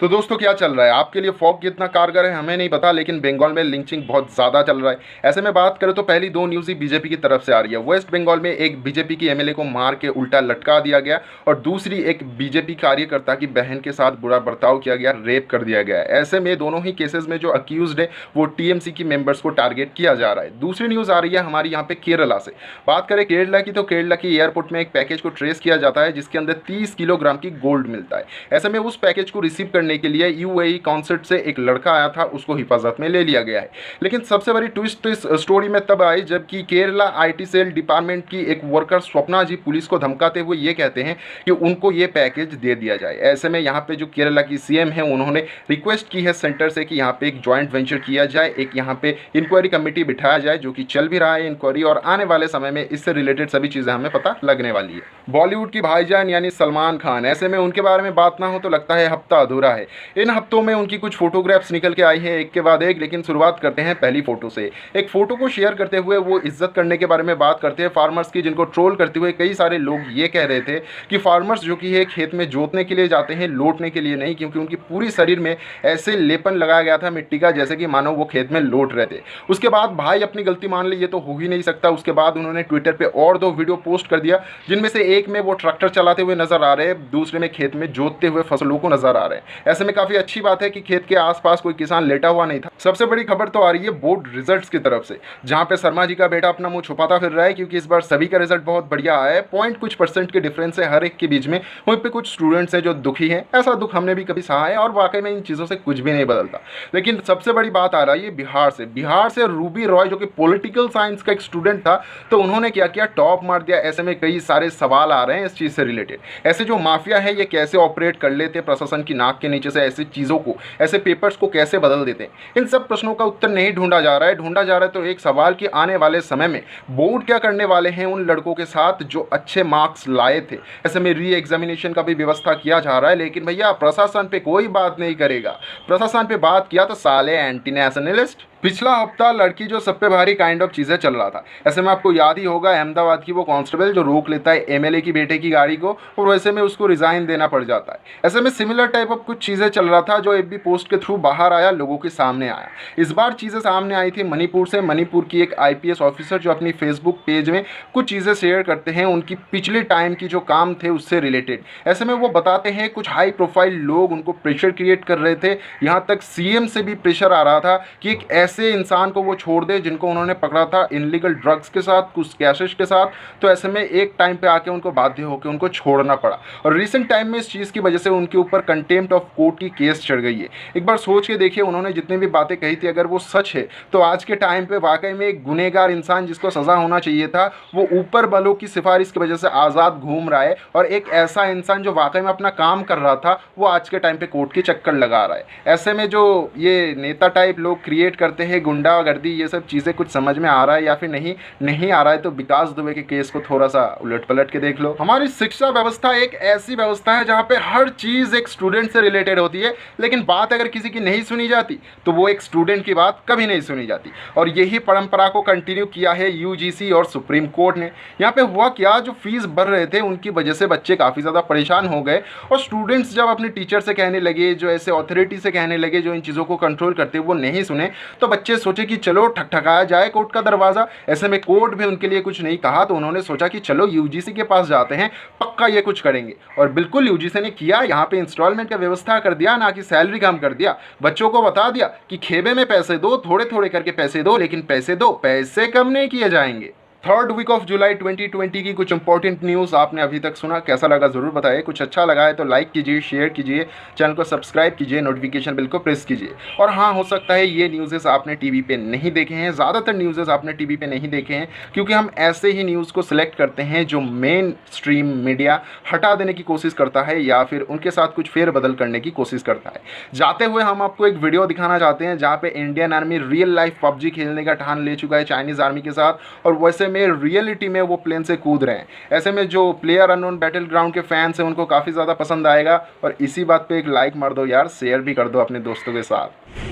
तो दोस्तों क्या चल रहा है आपके लिए फॉग कितना कारगर है हमें नहीं पता, लेकिन बंगाल में लिंचिंग बहुत ज़्यादा चल रहा है। ऐसे में बात करें तो पहली दो न्यूज़ ही बीजेपी की तरफ से आ रही है। वेस्ट बंगाल में एक बीजेपी की एमएलए को मार के उल्टा लटका दिया गया और दूसरी एक बीजेपी कार्यकर्ता की बहन के साथ बुरा बर्ताव किया गया, रेप कर दिया गया। ऐसे में दोनों ही केसेस में जो अक्यूज्ड है वो टीएमसी की मेंबर्स को टारगेट किया जा रहा है। दूसरी न्यूज़ आ रही है हमारी यहाँ पे केरला से। बात करें केरला की तो केरला की एयरपोर्ट में एक पैकेज को ट्रेस किया जाता है जिसके अंदर 30 किलोग्राम की गोल्ड मिलता है। ऐसे में उस पैकेज को रिसीव करने के लिए यूएई कॉन्सर्ट से एक लड़का आया था, उसको हिफाजत में ले लिया गया है। लेकिन सबसे बड़ी ट्विस्ट इस स्टोरी में तब आई जबकि केरला आईटी सेल डिपार्टमेंट की एक वर्कर स्वप्ना जी पुलिस को धमकाते हुए ये कहते हैं कि उनको ये पैकेज दे दिया जाए। ऐसे में यहाँ पे जो केरला की सीएम है उन्होंने रिक्वेस्ट की है सेंटर से कि यहाँ पे एक जॉइंट वेंचर किया जाए, एक यहाँ पे इंक्वायरी कमेटी बिठाया जाए, जो कि चल भी रहा है इंक्वायरी, और आने वाले समय में इससे रिलेटेड सभी चीज़ें हमें पता लगने वाली है। बॉलीवुड की भाईजान यानी सलमान खान, ऐसे में उनके बारे में बात ना हो तो लगता है हफ्ता अधूरा है। इन हफ्तों में उनकी कुछ फोटोग्राफ्स निकल के आई हैं एक के बाद एक, लेकिन शुरुआत करते हैं पहली फोटो से। एक फोटो को शेयर करते हुए वो इज्जत करने के बारे में बात करते हैं फार्मर्स की, जिनको ट्रोल करते हुए कई सारे लोग ये कह रहे थे कि फार्मर्स जो कि है खेत में जोतने के लिए जाते हैं, लौटने के लिए नहीं, क्योंकि उनकी पूरी शरीर में ऐसे लेपन लगाया गया था मिट्टी का जैसे कि मानो वो खेत में लौट रहे थे। उसके बाद भाई अपनी गलती मान ली, ये तो हो ही नहीं सकता। उसके बाद उन्होंने ट्विटर पर और दो वीडियो पोस्ट कर दिया जिनमें से एक में वो ट्रैक्टर चलाते हुए नजर आ रहे हैं, दूसरे में खेत में जोतते हुए फसलों को नजर आ रहे हैं। ऐसे में काफी अच्छी बात है कि खेत के आसपास कोई किसान लेटा हुआ नहीं था। सबसे बड़ी खबर तो आ रही है बोर्ड रिजल्ट्स की तरफ से, जहां पे शर्मा जी का बेटा अपना मुंह छुपाता फिर रहा है, क्योंकि इस बार सभी का रिजल्ट बहुत बढ़िया आया है। पॉइंट कुछ परसेंट के डिफरेंस है हर एक के बीच में। वहीं पे कुछ स्टूडेंट्स हैं जो दुखी हैं, ऐसा दुख हमने भी कभी सहा है और वाकई में इन चीज़ों से कुछ भी नहीं बदलता। लेकिन सबसे बड़ी बात आ रही है बिहार से रूबी रॉय जो कि पॉलिटिकल साइंस का एक स्टूडेंट था, तो उन्होंने क्या किया, टॉप मार दिया। ऐसे में कई सारे सवाल आ रहे हैं इस चीज़ से रिलेटेड। ऐसे जो माफिया है ये कैसे ऑपरेट कर लेते प्रशासन की नाक के नीचे से, ऐसी चीज़ों को, ऐसे पेपर्स को कैसे बदल देते हैं, इन सब प्रश्नों का उत्तर नहीं ढूंढा जा रहा है। तो एक सवाल कि आने वाले समय में बोर्ड क्या करने वाले हैं उन लड़कों के साथ जो अच्छे मार्क्स लाए थे। ऐसे में री एग्जामिनेशन का भी व्यवस्था किया जा रहा है, लेकिन भैया प्रशासन पे कोई बात नहीं करेगा। प्रशासन पे बात किया तो साले एंटी नेशनलिस्ट। पिछला हफ्ता लड़की जो सब पे भारी काइंड ऑफ चीज़ें चल रहा था। ऐसे में आपको याद ही होगा अहमदाबाद की वो कांस्टेबल जो रोक लेता है एमएलए की बेटे की गाड़ी को और वैसे में उसको रिजाइन देना पड़ जाता है। ऐसे में सिमिलर टाइप ऑफ कुछ चीज़ें चल रहा था जो एफबी पोस्ट के थ्रू बाहर आया, लोगों के सामने आया। इस बार चीज़ें सामने आई थी मणिपुर से। मणिपुर की एक आईपीएस ऑफिसर जो अपनी फेसबुक पेज में कुछ चीज़ें शेयर करते हैं उनकी पिछले टाइम की जो काम थे उससे रिलेटेड। ऐसे में वो बताते हैं कुछ हाई प्रोफाइल लोग उनको प्रेशर क्रिएट कर रहे थे, यहाँ तक सीएम से भी प्रेशर आ रहा था कि एक ऐसे इंसान को वो छोड़ दे जिनको उन्होंने पकड़ा था इनलीगल ड्रग्स के साथ, कुछ कैशेस के साथ। तो ऐसे में एक टाइम पे आके उनको बाध्य होकर उनको छोड़ना पड़ा और रिसेंट टाइम में इस चीज़ की वजह से उनके ऊपर कंटेम्प्ट ऑफ कोर्ट की केस चढ़ गई है। एक बार सोच के देखिए उन्होंने जितनी भी बातें कही थी अगर वो सच है तो आज के टाइम पे वाकई में एक गुनहगार इंसान जिसको सज़ा होना चाहिए था वो ऊपर वालों की सिफारिश की वजह से आज़ाद घूम रहा है, और एक ऐसा इंसान जो वाकई में अपना काम कर रहा था वो आज के टाइम पे कोर्ट के चक्कर लगा रहा है। ऐसे में जो ये नेता टाइप लोग क्रिएट करते हैं गुंडागर्दी, ये सब चीज़ें कुछ समझ में आ रहा है या फिर नहीं आ रहा है, तो विकास दुबे के केस को थोड़ा सा उलट पलट के देख लो। हमारी शिक्षा व्यवस्था एक ऐसी व्यवस्था है जहाँ पे हर चीज़ एक स्टूडेंट से रिलेटेड होती है, लेकिन बात अगर किसी की नहीं सुनी जाती तो वो एक स्टूडेंट की बात कभी नहीं सुनी जाती। और यही परंपरा को कंटिन्यू किया है यूजीसी और सुप्रीम कोर्ट ने। यहाँ पे हुआ क्या, जो फीस भर रहे थे उनकी वजह से बच्चे काफ़ी ज़्यादा परेशान हो गए, और स्टूडेंट्स जब अपने टीचर से कहने लगे, जो ऐसे अथॉरिटी से कहने लगे जो इन चीज़ों को कंट्रोल करते वो नहीं सुने, तो बच्चे सोचे कि चलो ठकठकाया जाए कोर्ट का दरवाज़ा। ऐसे में कोर्ट भी उनके लिए कुछ नहीं कहा, तो उन्होंने सोचा कि चलो यूजीसी के पास जाते हैं, पक्का ये कुछ करेंगे। और बिल्कुल यूजीसी ने किया, यहाँ पे इंस्टॉलमेंट का व्यवस्था कर दिया, ना कि सैलरी कम कर दिया। बच्चों को बता दिया कि खेबे में पैसे दो, थोड़े थोड़े करके पैसे दो, लेकिन पैसे दो, पैसे कम नहीं किए जाएंगे। थर्ड वीक ऑफ जुलाई 2020 की कुछ इंपॉर्टेंट न्यूज़ आपने अभी तक सुना, कैसा लगा ज़रूर बताइए। कुछ अच्छा लगा है तो लाइक कीजिए, शेयर कीजिए, चैनल को सब्सक्राइब कीजिए, नोटिफिकेशन बिल को प्रेस कीजिए। और हाँ, हो सकता है ये न्यूज़ेस आपने टीवी पे नहीं देखे हैं, ज़्यादातर न्यूज़ेस आपने टीवी पे नहीं देखे हैं, क्योंकि हम ऐसे ही न्यूज़ को सिलेक्ट करते हैं जो मेन स्ट्रीम मीडिया हटा देने की कोशिश करता है या फिर उनके साथ कुछ फेरबदल करने की कोशिश करता है। जाते हुए हम आपको एक वीडियो दिखाना चाहते हैं जहाँ पे Indian army real life PUBG खेलने का ठान ले चुका है चाइनीज़ आर्मी के साथ, और वैसे में रियलिटी में वो प्लेन से कूद रहे हैं। ऐसे में जो प्लेयर अननोन बैटल ग्राउंड के फैंस हैं उनको काफ़ी ज़्यादा पसंद आएगा, और इसी बात पे एक लाइक मार दो यार, शेयर भी कर दो अपने दोस्तों के साथ।